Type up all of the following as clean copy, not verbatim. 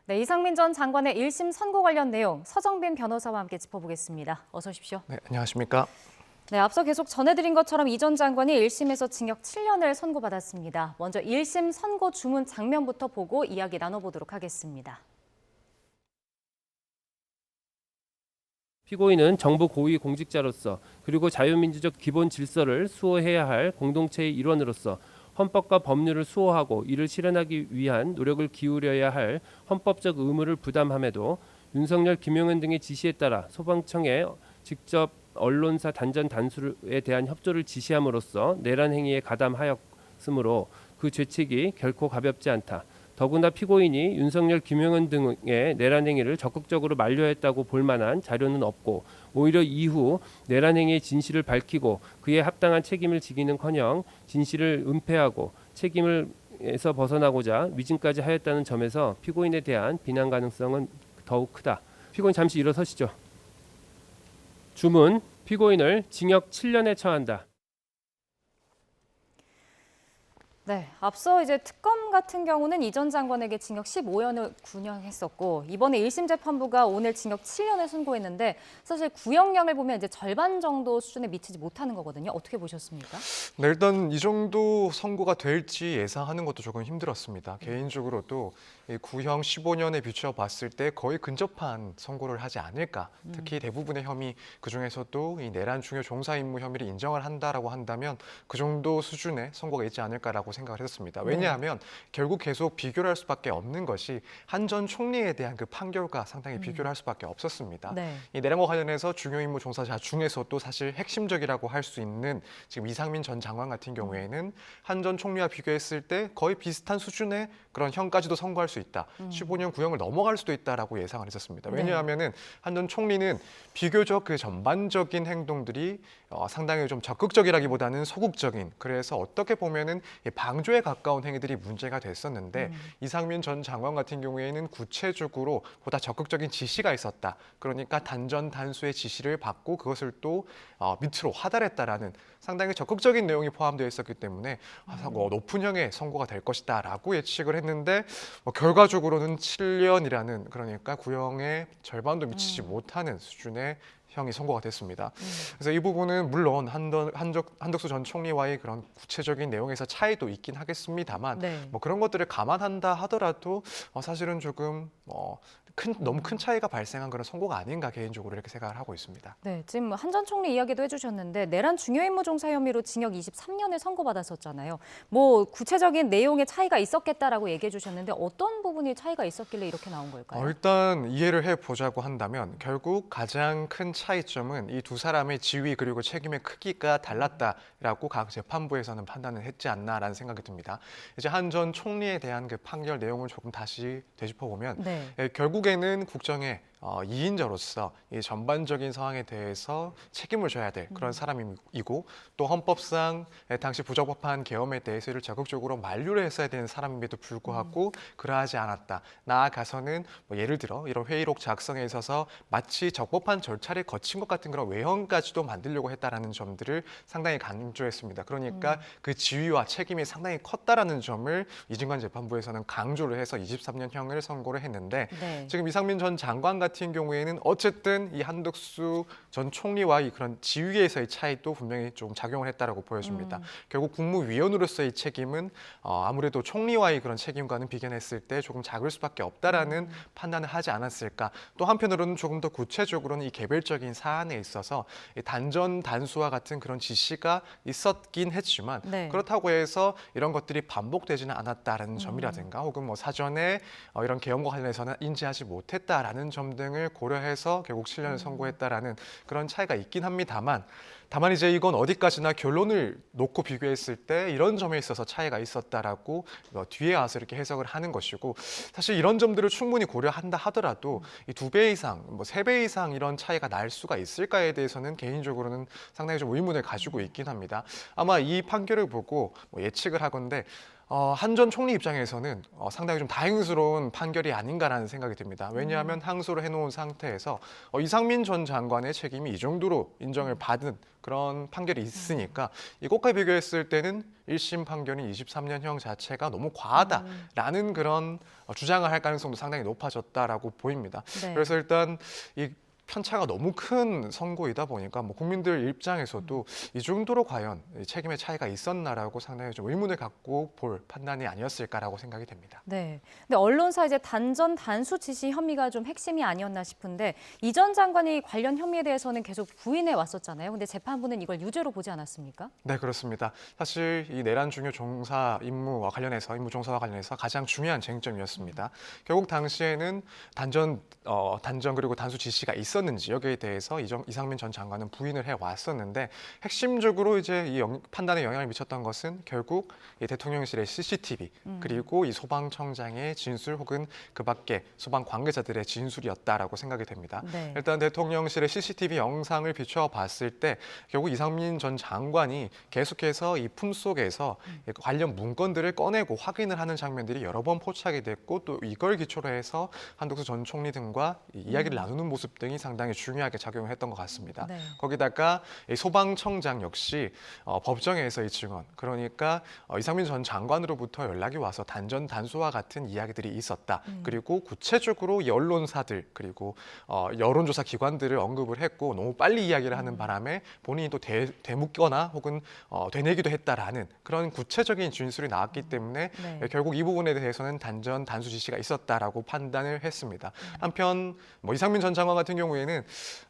네, 이상민 전 장관의 1심 선고 관련 내용 서정빈 변호사와 함께 짚어보겠습니다. 어서 오십시오. 네, 안녕하십니까? 네, 앞서 계속 전해드린 것처럼 이 전 장관이 1심에서 징역 7년을 선고받았습니다. 먼저 1심 선고 주문 장면부터 보고 이야기 나눠보도록 하겠습니다. 피고인은 정부 고위 공직자로서 그리고 자유민주적 기본 질서를 수호해야 할 공동체의 일원으로서 헌법과 법률을 수호하고 이를 실현하기 위한 노력을 기울여야 할 헌법적 의무를 부담함에도 윤석열, 김용현 등의 지시에 따라 소방청에 직접 언론사 단전 단수에 대한 협조를 지시함으로써 내란 행위에 가담하였으므로 그 죄책이 결코 가볍지 않다. 더구나 피고인이 윤석열, 김용현 등의 내란 행위를 적극적으로 만류했다고 볼 만한 자료는 없고 오히려 이후 내란 행위의 진실을 밝히고 그에 합당한 책임을 지기는커녕 진실을 은폐하고 책임을에서 벗어나고자 위증까지 하였다는 점에서 피고인에 대한 비난 가능성은 더욱 크다. 피고인 잠시 일어서시죠. 주문, 피고인을 징역 7년에 처한다. 네, 앞서 이제 특검 같은 경우는 이 전 장관에게 징역 15년을 구형했었고 이번에 1심 재판부가 오늘 징역 7년을 선고했는데 사실 구형량을 보면 이제 절반 정도 수준에 미치지 못하는 거거든요. 어떻게 보셨습니까? 네, 일단 이 정도 선고가 될지 예상하는 것도 조금 힘들었습니다. 개인적으로도 이 구형 15년에 비춰봤을 때 거의 근접한 선고를 하지 않을까. 특히 대부분의 혐의 그중에서도 이 내란 중요 종사 임무 혐의를 인정을 한다라고 한다면 그 정도 수준의 선고가 있지 않을까라고 생각을 했었습니다. 왜냐하면 결국 계속 비교를 할 수밖에 없는 것이 한 전 총리에 대한 그 판결과 상당히 비교를 할 수밖에 없었습니다. 네. 이 내란과 관련해서 중요 임무 종사자 중에서도 사실 핵심적이라고 할 수 있는 지금 이상민 전 장관 같은 경우에는 한 전 총리와 비교했을 때 거의 비슷한 수준의 그런 형까지도 선고할 수 있다. 15년 구형을 넘어갈 수도 있다라고 예상을 했었습니다. 왜냐하면은 한 전 총리는 비교적 그 전반적인 행동들이 상당히 좀 적극적이라기보다는 소극적인, 그래서 어떻게 보면은 방조에 가까운 행위들이 문제가 됐었는데 이상민 전 장관 같은 경우에는 구체적으로 보다 적극적인 지시가 있었다. 그러니까 단전 단수의 지시를 받고 그것을 또 밑으로 하달했다라는 상당히 적극적인 내용이 포함되어 있었기 때문에 높은 형의 선고가 될 것이다라고 예측을 했는데 결과적으로는 7년이라는, 그러니까 구형의 절반도 미치지 못하는 수준의 형이 선고가 됐습니다. 그래서 이 부분은 물론 한덕수 전 총리와의 그런 구체적인 내용에서 차이도 있긴 하겠습니다만 네. 뭐 그런 것들을 감안한다 하더라도 사실은 조금 너무 큰 차이가 발생한 그런 선고가 아닌가 개인적으로 이렇게 생각을 하고 있습니다. 네, 지금 한 전 총리 이야기도 해주셨는데 내란 중요 임무 종사 혐의로 징역 23년을 선고받았었잖아요. 뭐 구체적인 내용의 차이가 있었겠다라고 얘기해 주셨는데 어떤 부분이 차이가 있었길래 이렇게 나온 걸까요? 일단 이해를 해보자고 한다면 결국 가장 큰 차이점은 이 두 사람의 지위 그리고 책임의 크기가 달랐다라고 각 재판부에서는 판단을 했지 않나라는 생각이 듭니다. 이제 한 전 총리에 대한 그 판결 내용을 조금 다시 되짚어보면 네. 결국에는 국정의 2인자로서 이 전반적인 상황에 대해서 책임을 져야 될 그런 사람이고 또 헌법상 당시 부적법한 계엄에 대해서 이를 적극적으로 만류를 했어야 되는 사람임에도 불구하고 그러하지 않았다. 나아가서는 뭐 예를 들어 이런 회의록 작성에 있어서 마치 적법한 절차를 거친 것 같은 그런 외형까지도 만들려고 했다라는 점들을 상당히 강조했습니다. 그러니까 그 지위와 책임이 상당히 컸다라는 점을 이진관 재판부에서는 강조를 해서 23년형을 선고를 했는데 네. 지금 이상민 전 장관 같은 경우에는 어쨌든 이 한덕수 전 총리와의 그런 지위에서의 차이도 분명히 좀 작용을 했다라고 보여집니다. 결국 국무위원으로서의 책임은 아무래도 총리와의 그런 책임과는 비견했을 때 조금 작을 수밖에 없다라는 판단을 하지 않았을까. 또 한편으로는 조금 더 구체적으로는 이 개별적인 사안에 있어서 이 단전 단수와 같은 그런 지시가 있었긴 했지만 네. 그렇다고 해서 이런 것들이 반복되지는 않았다라는 점이라든가 혹은 뭐 사전에 이런 계엄과 관련해서는 인지하지 못했다라는 점 등을 고려해서 결국 7년을 선고했다라는 그런 차이가 있긴 합니다만 다만 이제 이건 어디까지나 결론을 놓고 비교했을 때 이런 점에 있어서 차이가 있었다라고 뒤에 와서 이렇게 해석을 하는 것이고 사실 이런 점들을 충분히 고려한다 하더라도 이 2배 이상, 뭐 3배 이상 이런 차이가 날 수가 있을까에 대해서는 개인적으로는 상당히 좀 의문을 가지고 있긴 합니다. 아마 이 판결을 보고 뭐 예측을 하건대 한 전 총리 입장에서는 상당히 좀 다행스러운 판결이 아닌가라는 생각이 듭니다. 왜냐하면 항소를 해놓은 상태에서 이상민 전 장관의 책임이 이 정도로 인정을 받은 그런 판결이 있으니까 이것과 비교했을 때는 1심 판결인 23년형 자체가 너무 과하다라는 그런 주장을 할 가능성도 상당히 높아졌다라고 보입니다. 네. 그래서 일단 이 편차가 너무 큰 선고이다 보니까 뭐 국민들 입장에서도 이 정도로 과연 책임의 차이가 있었나라고 상당히 좀 의문을 갖고 볼 판단이 아니었을까라고 생각이 됩니다. 네. 근데 언론사 이제 단전 단수 지시 혐의가 좀 핵심이 아니었나 싶은데 이 전 장관이 관련 혐의에 대해서는 계속 부인해 왔었잖아요. 근데 재판부는 이걸 유죄로 보지 않았습니까? 네, 그렇습니다. 사실 이 내란 중요 종사 임무 종사와 관련해서 가장 중요한 쟁점이었습니다. 결국 당시에는 단전 그리고 단수 지시가 있었는지 여기에 대해서 이상민 전 장관은 부인을 해 왔었는데 핵심적으로 이제 판단에 영향을 미쳤던 것은 결국 이 대통령실의 CCTV 그리고 이 소방청장의 진술 혹은 그 밖에 소방 관계자들의 진술이었다라고 생각이 됩니다. 네. 일단 대통령실의 CCTV 영상을 비춰봤을 때 결국 이상민 전 장관이 계속해서 이 품속에서 관련 문건들을 꺼내고 확인을 하는 장면들이 여러 번 포착이 됐고 또 이걸 기초로 해서 한덕수 전 총리 등과 이야기를 나누는 모습 등이 상당히 중요하게 작용을 했던 것 같습니다. 네. 거기다가 이 소방청장 역시 법정에서의 증언, 그러니까 이상민 전 장관으로부터 연락이 와서 단전 단수와 같은 이야기들이 있었다. 그리고 구체적으로 이 언론사들 그리고 여론조사 기관들을 언급을 했고 너무 빨리 이야기를 하는 바람에 본인이 또 되묻거나 혹은 되뇌기도 했다라는 그런 구체적인 진술이 나왔기 때문에 네. 결국 이 부분에 대해서는 단전 단수 지시가 있었다라고 판단을 했습니다. 한편 이상민 전 장관 같은 경우에는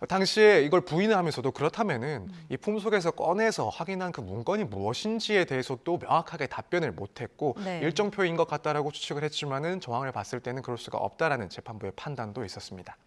당시에 이걸 부인을 하면서도 그렇다면은 이 품속에서 꺼내서 확인한 그 문건이 무엇인지에 대해서도 명확하게 답변을 못했고 네. 일정표인 것 같다라고 추측을 했지만은 정황을 봤을 때는 그럴 수가 없다라는 재판부의 판단도 있었습니다.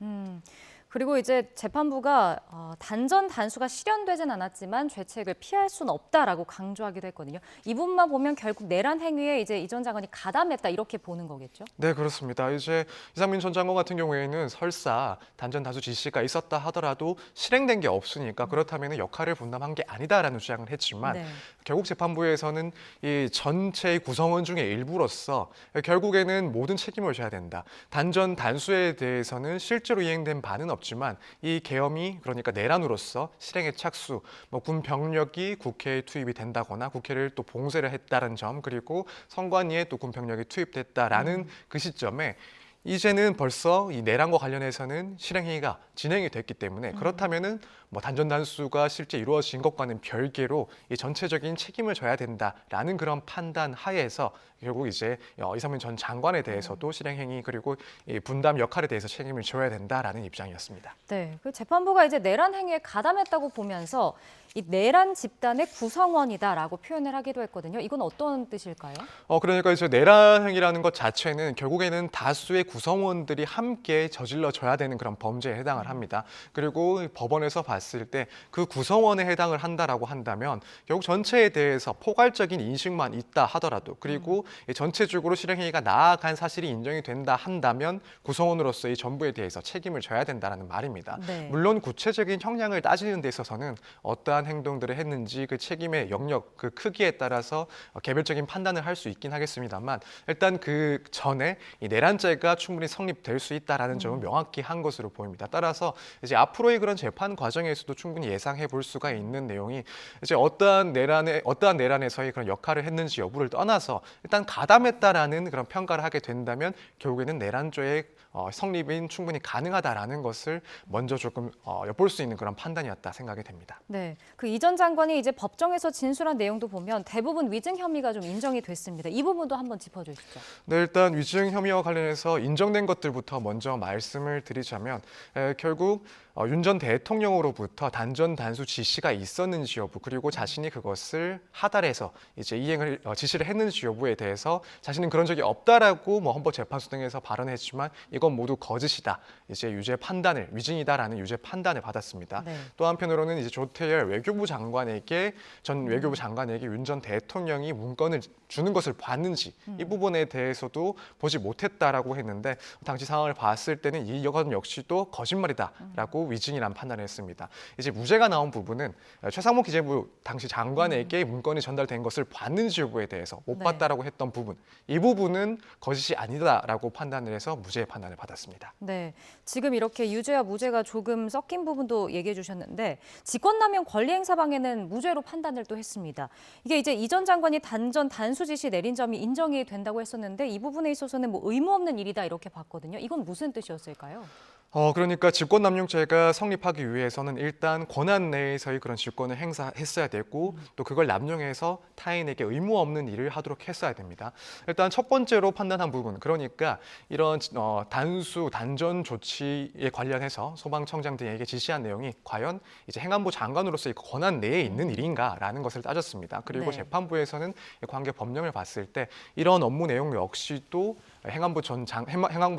그리고 이제 재판부가 단전 단수가 실현되진 않았지만 죄책을 피할 수는 없다라고 강조하기도 했거든요. 이 부분만 보면 결국 내란 행위에 이제 이 전 장관이 가담했다 이렇게 보는 거겠죠? 네, 그렇습니다. 이제 이상민 전 장관 같은 경우에는 설사 단전 단수 지시가 있었다 하더라도 실행된 게 없으니까 그렇다면 역할을 분담한 게 아니다라는 주장을 했지만 네. 결국 재판부에서는 이 전체의 구성원 중에 일부로서 결국에는 모든 책임을 져야 된다. 단전 단수에 대해서는 실제로 이행된 바는 없지만 이 계엄이 그러니까 내란으로서 실행에 착수, 군 병력이 국회에 투입이 된다거나 국회를 또 봉쇄를 했다는 점 그리고 선관위에 또 군 병력이 투입됐다라는 그 시점에 이제는 벌써 이 내란과 관련해서는 실행행위가 진행이 됐기 때문에 그렇다면은 단전 단수가 실제 이루어진 것과는 별개로 이 전체적인 책임을 져야 된다라는 그런 판단 하에서 결국 이제 이상민 전 장관에 대해서도 실행행위 그리고 이 분담 역할에 대해서 책임을 져야 된다라는 입장이었습니다. 네. 그 재판부가 이제 내란 행위에 가담했다고 보면서 이 내란 집단의 구성원이다라고 표현을 하기도 했거든요. 이건 어떤 뜻일까요? 그러니까 이제 내란 행위라는 것 자체는 결국에는 다수의 구성원들이 함께 저질러져야 되는 그런 범죄에 해당을 합니다. 그리고 법원에서 봤을 때 그 구성원에 해당을 한다라고 한다면 결국 전체에 대해서 포괄적인 인식만 있다 하더라도 그리고 전체적으로 실행행위가 나아간 사실이 인정이 된다 한다면 구성원으로서 이 전부에 대해서 책임을 져야 된다는 말입니다. 네. 물론 구체적인 형량을 따지는 데 있어서는 어떠한 행동들을 했는지 그 책임의 영역, 그 크기에 따라서 개별적인 판단을 할 수 있긴 하겠습니다만 일단 그 전에 이 내란죄가 충분히 성립될 수 있다라는 점은 명확히 한 것으로 보입니다. 따라서 이제 앞으로의 그런 재판 과정에서도 충분히 예상해 볼 수가 있는 내용이 이제 어떠한 내란에서의 그런 역할을 했는지 여부를 떠나서 일단 가담했다라는 그런 평가를 하게 된다면 결국에는 내란죄의 성립은 충분히 가능하다라는 것을 먼저 조금 엿볼 수 있는 그런 판단이었다 생각이 됩니다. 네. 그 이 전 장관이 이제 법정에서 진술한 내용도 보면 대부분 위증 혐의가 좀 인정이 됐습니다. 이 부분도 한번 짚어주시죠. 네, 일단 위증 혐의와 관련해서 인정된 것들부터 먼저 말씀을 드리자면 결국 윤 전 대통령으로부터 단전 단수 지시가 있었는지 여부 그리고 자신이 그것을 하달해서 이제 이행을 지시를 했는지 여부에 대해서 자신은 그런 적이 없다라고 헌법재판소 등에서 발언했지만 이건 모두 거짓이다. 이제 유죄 판단을 위증이다라는 유죄 판단을 받았습니다. 네. 또 한편으로는 이제 조태열 외교부 장관에게 전 외교부 장관에게 윤 전 대통령이 문건을 주는 것을 봤는지 이 부분에 대해서도 보지 못했다라고 했는데 당시 상황을 봤을 때는 이건 역시도 거짓말이다라고 위증이란 판단을 했습니다. 이제 무죄가 나온 부분은 최상목 기재부 당시 장관에게 문건이 전달된 것을 봤는지 여부에 대해서 못 네. 봤다라고 했던 부분, 이 부분은 거짓이 아니다라고 판단을 해서 무죄의 판단을 받았습니다. 네, 지금 이렇게 유죄와 무죄가 조금 섞인 부분도 얘기해 주셨는데 직권남용 권리행사방해는 무죄로 판단을 또 했습니다. 이게 이제 이 전 장관이 단전 단수 지시 내린 점이 인정이 된다고 했었는데 이 부분에 있어서는 뭐 의무 없는 일이다 이렇게 봤거든요. 이건 무슨 뜻이었을까요? 그러니까 직권남용죄가 성립하기 위해서는 일단 권한 내에서의 그런 직권을 행사했어야 되고 또 그걸 남용해서 타인에게 의무 없는 일을 하도록 했어야 됩니다. 일단 첫 번째로 판단한 부분, 그러니까 이런 단수, 단전 조치에 관련해서 소방청장 등에게 지시한 내용이 과연 이제 행안부 장관으로서의 권한 내에 있는 일인가라는 것을 따졌습니다. 그리고 네. 재판부에서는 관계 법령을 봤을 때 이런 업무 내용 역시도 행안부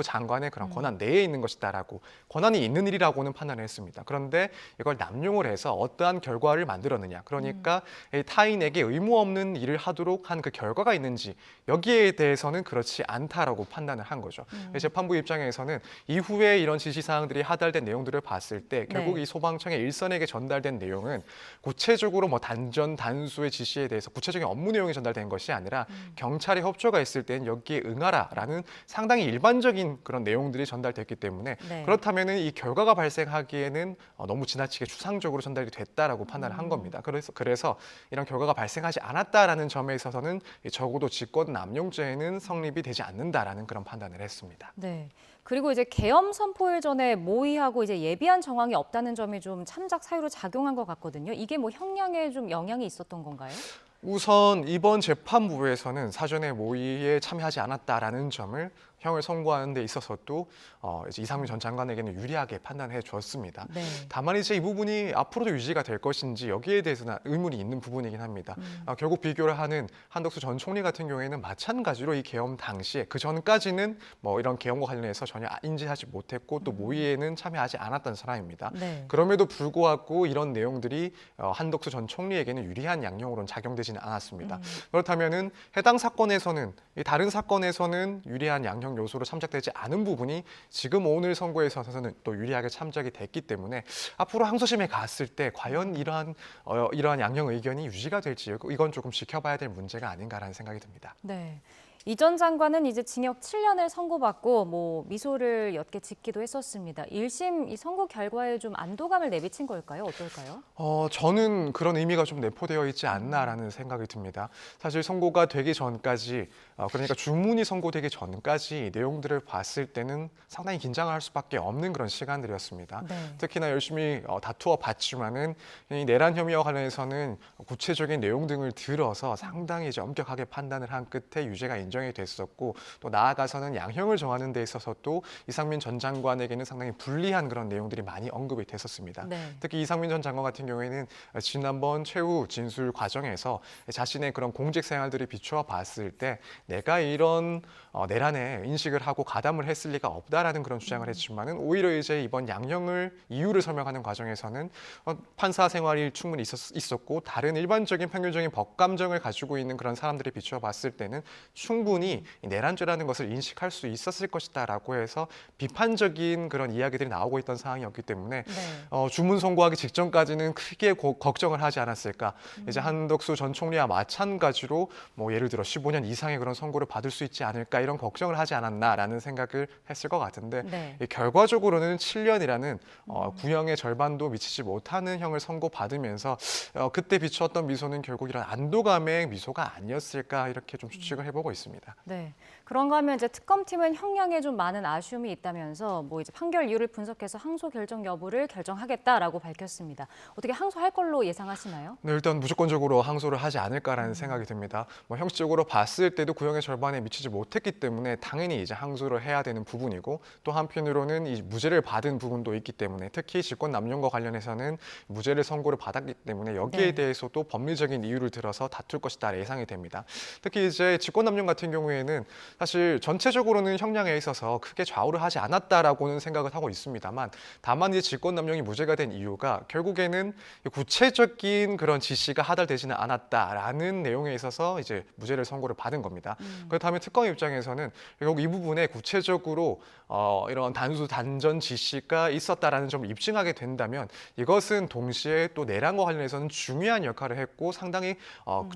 장관의 그런 권한 내에 있는 것이다라고 권한이 있는 일이라고는 판단을 했습니다. 그런데 이걸 남용을 해서 어떠한 결과를 만들었느냐, 그러니까 이 타인에게 의무 없는 일을 하도록 한 그 결과가 있는지 여기에 대해서는 그렇지 않다라고 판단을 한 거죠. 재판부 입장에서는 이후에 이런 지시사항들이 하달된 내용들을 봤을 때 결국 네. 이 소방청의 일선에게 전달된 내용은 구체적으로 뭐 단전, 단수의 지시에 대해서 구체적인 업무 내용이 전달된 것이 아니라 경찰의 협조가 있을 때는 여기에 응하라라는 상당히 일반적인 그런 내용들이 전달됐기 때문에 네. 그렇다면은 이 결과가 발생하기에는 너무 지나치게 추상적으로 전달이 됐다라고 판단을 한 겁니다. 그래서 이런 결과가 발생하지 않았다라는 점에 있어서는 적어도 직권남용죄에는 성립이 되지 않는다라는 그런 판단을 했습니다. 네. 그리고 이제 계엄 선포일 전에 모의하고 이제 예비한 정황이 없다는 점이 좀 참작 사유로 작용한 것 같거든요. 이게 뭐 형량에 좀 영향이 있었던 건가요? 우선 이번 재판부에서는 사전에 모의에 참여하지 않았다라는 점을 형을 선고하는 데 있어서도 이제 이상민 전 장관에게는 유리하게 판단해 주었습니다. 네. 다만 이제 이 부분이 앞으로도 유지가 될 것인지 여기에 대해서는 의문이 있는 부분이긴 합니다. 결국 비교를 하는 한덕수 전 총리 같은 경우에는 마찬가지로 이 계엄 당시에 그 전까지는 뭐 이런 계엄과 관련해서 전혀 인지하지 못했고 또 모의에는 참여하지 않았던 사람입니다. 네. 그럼에도 불구하고 이런 내용들이 한덕수 전 총리에게는 유리한 양형으로는 작용되지는 않았습니다. 그렇다면은 해당 사건에서는 이 다른 사건에서는 유리한 양형 요소로 참작되지 않은 부분이 지금 오늘 선고에 있어서는 또 유리하게 참작이 됐기 때문에 앞으로 항소심에 갔을 때 과연 이러한 양형 의견이 유지가 될지 이건 조금 지켜봐야 될 문제가 아닌가라는 생각이 듭니다. 네. 이 전 장관은 이제 징역 7년을 선고받고 뭐 미소를 옅게 짓기도 했었습니다. 1심 이 선고 결과에 좀 안도감을 내비친 걸까요? 어떨까요? 저는 그런 의미가 좀 내포되어 있지 않나라는 생각이 듭니다. 사실 선고가 되기 전까지 그러니까 주문이 선고되기 전까지 내용들을 봤을 때는 상당히 긴장을 할 수밖에 없는 그런 시간들이었습니다. 네. 특히나 열심히 다투어 봤지만은 이 내란 혐의와 관련해서는 구체적인 내용 등을 들어서 상당히 이제 엄격하게 판단을 한 끝에 유죄가 인정이 됐었고 또 나아가서는 양형을 정하는 데 있어서도 이상민 전 장관에게는 상당히 불리한 그런 내용들이 많이 언급이 됐었습니다. 네. 특히 이상민 전 장관 같은 경우에는 지난번 최후 진술 과정에서 자신의 그런 공직 생활들을 비추어 봤을 때 내가 이런 내란에 인식을 하고 가담을 했을 리가 없다라는 그런 주장을 했지만은 오히려 이제 이번 양형을 이유를 설명하는 과정에서는 판사 생활이 충분히 있었고 다른 일반적인 평균적인 법 감정을 가지고 있는 그런 사람들이 비추어 봤을 때는 충분히 내란죄라는 것을 인식할 수 있었을 것이다라고 해서 비판적인 그런 이야기들이 나오고 있던 상황이었기 때문에 네. 주문 선고하기 직전까지는 크게 걱정을 하지 않았을까. 이제 한덕수 전 총리와 마찬가지로 뭐 예를 들어 15년 이상의 그런 선고를 받을 수 있지 않을까 이런 걱정을 하지 않았나라는 생각을 했을 것 같은데 네. 결과적으로는 7년이라는 구형의 절반도 미치지 못하는 형을 선고받으면서 그때 비추었던 미소는 결국 이런 안도감의 미소가 아니었을까 이렇게 좀 추측을 해보고 있습니다. 네. 그런가 하면 이제 특검팀은 형량에 좀 많은 아쉬움이 있다면서 뭐 이제 판결 이유를 분석해서 항소 결정 여부를 결정하겠다라고 밝혔습니다. 어떻게 항소할 걸로 예상하시나요? 네, 일단 무조건적으로 항소를 하지 않을까라는 생각이 듭니다. 뭐 형식적으로 봤을 때도 구형의 절반에 미치지 못했기 때문에 당연히 이제 항소를 해야 되는 부분이고 또 한편으로는 이 무죄를 받은 부분도 있기 때문에 특히 직권남용과 관련해서는 무죄를 선고를 받았기 때문에 여기에 네. 대해서도 법리적인 이유를 들어서 다툴 것이다 예상이 됩니다. 특히 이제 직권남용 같은 경우에는 사실 전체적으로는 형량에 있어서 크게 좌우를 하지 않았다라고는 생각을 하고 있습니다만 다만 이제 직권남용이 무죄가 된 이유가 결국에는 구체적인 그런 지시가 하달되지는 않았다라는 내용에 있어서 이제 무죄를 선고를 받은 겁니다. 그렇다면 특검 입장에서는 결국 이 부분에 구체적으로 이런 단전 지시가 있었다라는 점을 입증하게 된다면 이것은 동시에 또 내란과 관련해서는 중요한 역할을 했고 상당히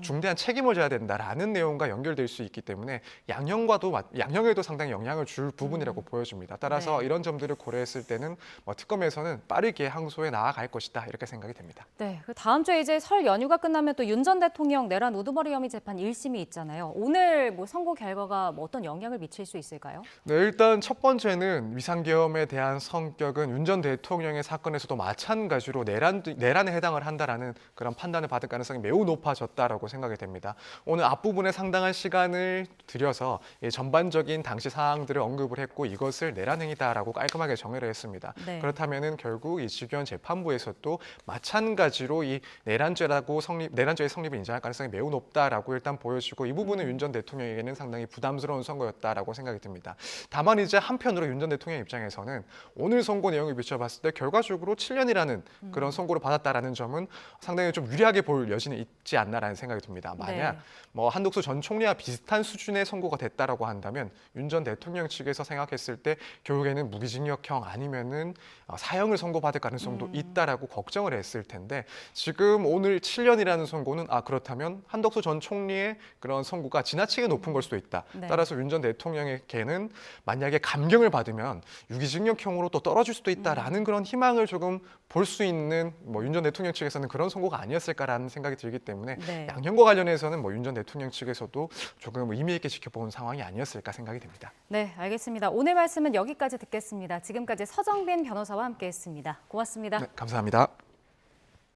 중대한 책임을 져야 된다라는 내용과 연결될 수 있기 때문에 양형에도 상당히 영향을 줄 부분이라고 보여집니다. 따라서 네. 이런 점들을 고려했을 때는 특검에서는 빠르게 항소에 나아갈 것이다 이렇게 생각이 됩니다. 네, 그 다음 주에 이제 설 연휴가 끝나면 또 윤 전 대통령 내란 우두머리 혐의 재판 1심이 있잖아요. 오늘 뭐 선고 결과가 뭐 어떤 영향을 미칠 수 있을까요? 네, 일단 첫 번째는 위상계엄에 대한 성격은 윤 전 대통령의 사건에서도 마찬가지로 내란에 해당을 한다라는 그런 판단을 받을 가능성이 매우 높아졌다라고 생각이 됩니다. 오늘 앞부분에 상당한 시간을 들여서 전반적인 당시 사항들을 언급을 했고 이것을 내란 행위다라고 깔끔하게 정의를 했습니다. 네. 그렇다면은 결국 이 직위원 재판부에서도 마찬가지로 이 내란죄의 성립을 인정할 가능성이 매우 높다라고 일단 보여지고 이 부분은 윤 전 대통령에게는 상당히 부담스러운 선거였다라고 생각이 듭니다. 다만 이제 한편으로 윤 전 대통령 입장에서는 오늘 선고 내용을 비춰봤을 때 결과적으로 7년이라는 그런 선고를 받았다라는 점은 상당히 좀 유리하게 볼 여지는 있지 않나라는 생각이 듭니다. 만약 네. 한덕수 전 총리와 비슷한 수준의 선고가 됐다라고 한다면 윤 전 대통령 측에서 생각했을 때 결국에는 무기징역형 아니면은 사형을 선고받을 가능성도 있다라고 걱정을 했을 텐데 지금 오늘 7년이라는 선고는 그렇다면 한덕수 전 총리의 그런 선고가 지나치게 높은 걸 수도 있다. 네. 따라서 윤 전 대통령에게는 만약에 감경을 받으면 유기징역형으로 또 떨어질 수도 있다라는 그런 희망을 조금 볼 수 있는 윤 전 대통령 측에서는 그런 선고가 아니었을까라는 생각이 들기 때문에 네. 양형과 관련해서는 윤 전 대통령 측에서도 조금 의미 있게 지켜보는 상황이 아니었을까 생각이 됩니다. 네, 알겠습니다. 오늘 말씀은 여기까지 듣겠습니다. 지금까지 서정빈 변호사와 함께했습니다. 고맙습니다. 네, 감사합니다.